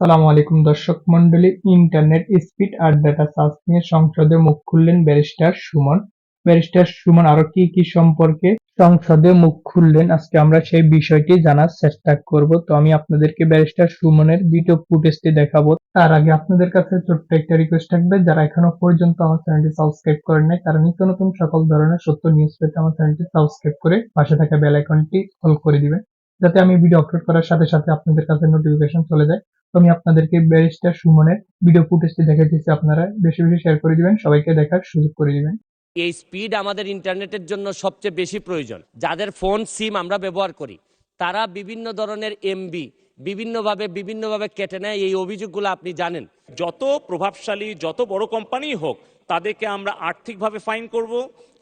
সালামু আলাইকুম দর্শক মন্ডলী, ইন্টারনেট স্পিড আর ডেটা সার্চ নিয়ে সংসদে মুখ খুললেন ব্যারিস্টার সুমন। ব্যারিস্টার সুমন আরো কি কি সম্পর্কে সংসদে মুখ খুললেন, আজকে আমরা সেই বিষয়টি জানার চেষ্টা করব। তো আমি আপনাদেরকে ব্যারিস্টার সুমনের ভিডিও ফুটেজটি দেখাবো। তার আগে আপনাদের কাছে ছোট্ট একটা রিকোয়েস্ট থাকবে, যারা এখনো পর্যন্ত আমার চ্যানেলটি সাবস্ক্রাইব করেন নাই তারা নিত্য নতুন সকল ধরনের সত্য নিউজ পেতে আমার চ্যানেলটি সাবস্ক্রাইব করে পাশে থাকা বেল আইকনটি অল করে দিবেন, যাতে আমি ভিডিও আপলোড করার সাথে সাথে আপনাদের কাছে নোটিফিকেশন চলে যায়। তো আমি আপনাদেরকে ব্যারিস্টার সুমনের ভিডিও ফুটেজটি দেখাইতেছি, আপনারা বেশি বেশি শেয়ার করে দিবেন, সবাইকে দেখার সুযোগ করে দিবেন। এই স্পিড আমাদের ইন্টারনেটের জন্য সবচেয়ে বেশি প্রয়োজন। যাদের ফোন সিম আমরা ব্যবহার করি তারা বিভিন্ন ধরনের এমবি বিভিন্নভাবে কেটে নেয়, এই অভিযোগগুলো আপনি জানেন। যত প্রভাবশালী যত বড় কোম্পানি হোক তাদেরকে আমরা আর্থিকভাবে ফাইন করব,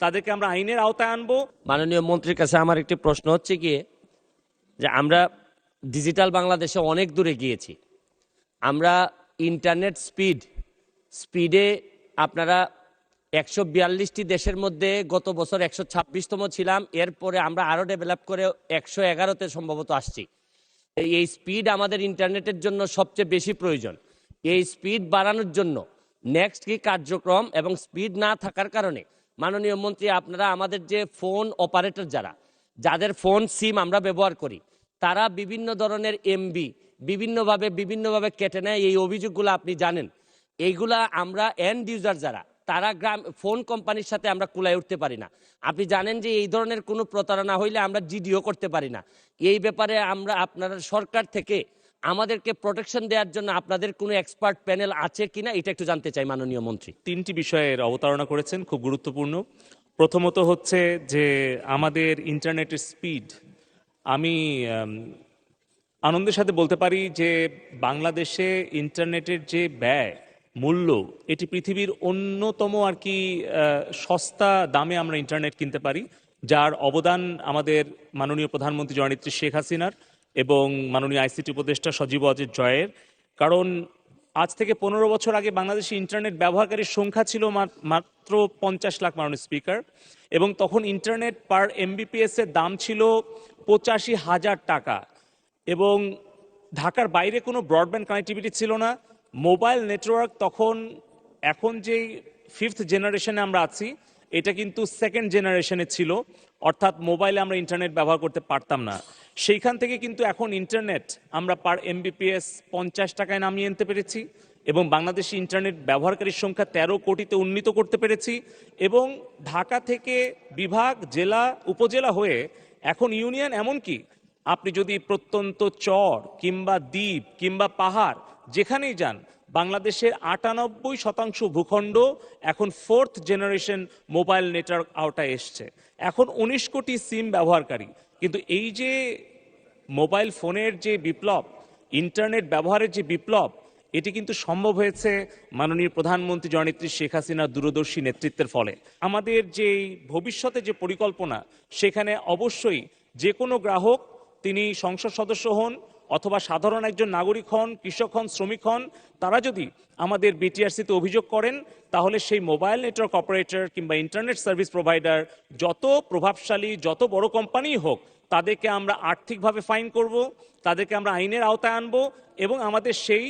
তাদেরকে আমরা আইনের আওতায় আনবো। মাননীয় মন্ত্রীর কাছে আমার একটি প্রশ্ন হচ্ছে গিয়ে যে আমরা ডিজিটাল বাংলাদেশে অনেক দূরে গিয়েছি। আমরা ইন্টারনেট স্পিডে আপনারা 142টি দেশের মধ্যে গত বছর 126তম ছিলাম, এরপরে আমরা আরও ডেভেলপ করে 111তে সম্ভবত আসছি। এই স্পিড আমাদের ইন্টারনেটের জন্য সবচেয়ে বেশি প্রয়োজন। এই স্পিড বাড়ানোর জন্য নেক্সট কি কার্যক্রম, এবং স্পিড না থাকার কারণে মাননীয় মন্ত্রী আপনারা আমাদের যে ফোন অপারেটর যাদের ফোন সিম আমরা ব্যবহার করি তারা বিভিন্ন ধরনের এমবি বিভিন্নভাবে কেটে নেয়, এই অভিযোগগুলো আপনি জানেন। এইগুলা আমরা এন্ড ইউজার তারা ফোন কোম্পানির সাথে আমরা কুলায় উঠতে পারি না। আপনি জানেন যে এই ধরনের কোনো প্রতারণা হইলে আমরা জিডিও করতে পারি না। এই ব্যাপারে আমরা আপনারা সরকার থেকে আমাদেরকে প্রোটেকশন দেওয়ার জন্য আপনাদের কোনো এক্সপার্ট প্যানেল আছে কিনা এটা একটু জানতে চাই মাননীয় মন্ত্রী। তিনটি বিষয়ের অবতারণা করেছেন, খুব গুরুত্বপূর্ণ। প্রথমত হচ্ছে যে আমাদের ইন্টারনেটের স্পিড। আমি আনন্দের সাথে বলতে পারি যে বাংলাদেশে ইন্টারনেটের যে ব্যয় মূল্য, এটি পৃথিবীর অন্যতম সস্তা দামে আমরা ইন্টারনেট কিনতে পারি, যার অবদান আমাদের মাননীয় প্রধানমন্ত্রী জননেত্রী শেখ হাসিনার এবং মাননীয় আইসিটি উপদেষ্টা সজীব ওয়াজেদ জয়ের। কারণ আজ থেকে 15 বছর আগে বাংলাদেশে ইন্টারনেট ব্যবহারকারীর সংখ্যা ছিল মাত্র 50 লাখ মাননীয় স্পিকার, এবং তখন ইন্টারনেট পার এমবিপিএস এর দাম ছিল 85,000 টাকা, এবং ঢাকার বাইরে কোনো ব্রডব্যান্ড কানেক্টিভিটি ছিল না। মোবাইল নেটওয়ার্ক তখন, এখন যেই 5th জেনারেশনে আমরা আছি এটা কিন্তু 2nd জেনারেশনে ছিল, অর্থাৎ মোবাইলে আমরা ইন্টারনেট ব্যবহার করতে পারতাম না। সেইখান থেকে কিন্তু এখন ইন্টারনেট আমরা পার এমবিপিএস 50 টাকায় নামিয়ে আনতে পেরেছি, এবং বাংলাদেশি ইন্টারনেট ব্যবহারকারীর সংখ্যা 13 কোটিতে উন্নীত করতে পেরেছি। এবং ঢাকা থেকে বিভাগ, জেলা, উপজেলা হয়ে এখন ইউনিয়ন, এমনকি আপনি যদি প্রত্যন্ত চর কিংবা দ্বীপ কিংবা পাহাড় যেখানেই যান, বাংলাদেশের 98% ভূখণ্ড এখন 4th জেনারেশন মোবাইল নেটওয়ার্ক আওতায় এসছে। এখন 19 কোটি সিম ব্যবহারকারী। কিন্তু এই যে মোবাইল ফোনের যে বিপ্লব, ইন্টারনেট ব্যবহারের যে বিপ্লব, এটি কিন্তু সম্ভব হয়েছে মাননীয় প্রধানমন্ত্রী জননেত্রী শেখ হাসিনার দূরদর্শী নেতৃত্বের ফলে। আমাদের যে ভবিষ্যতে যে পরিকল্পনা, সেখানে অবশ্যই যে কোনো গ্রাহক, তিনি সংসদ সদস্য হন অথবা সাধারণ একজন নাগরিক হন, কৃষক হন, শ্রমিক হন, তারা যদি আমাদের বিটিআরসিতে অভিযোগ করেন, তাহলে সেই মোবাইল নেটওয়ার্ক অপারেটর কিংবা ইন্টারনেট সার্ভিস প্রোভাইডার, যত প্রভাবশালী যত বড় কোম্পানি হোক, তাদেরকে আমরা আর্থিকভাবে ফাইন করব, তাদেরকে আমরা আইনের আওতায় আনবো, এবং আমাদের সেই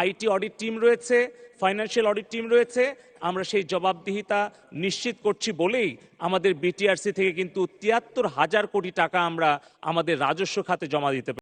আইটি অডিট টিম রয়েছে, ফাইন্যান্সিয়াল অডিট টিম রয়েছে। আমরা সেই জবাবদিহিতা নিশ্চিত করছি বলেই আমাদের বিটিআরসি থেকে কিন্তু 73,000 কোটি টাকা আমরা আমাদের রাজস্ব খাতে জমা দিতে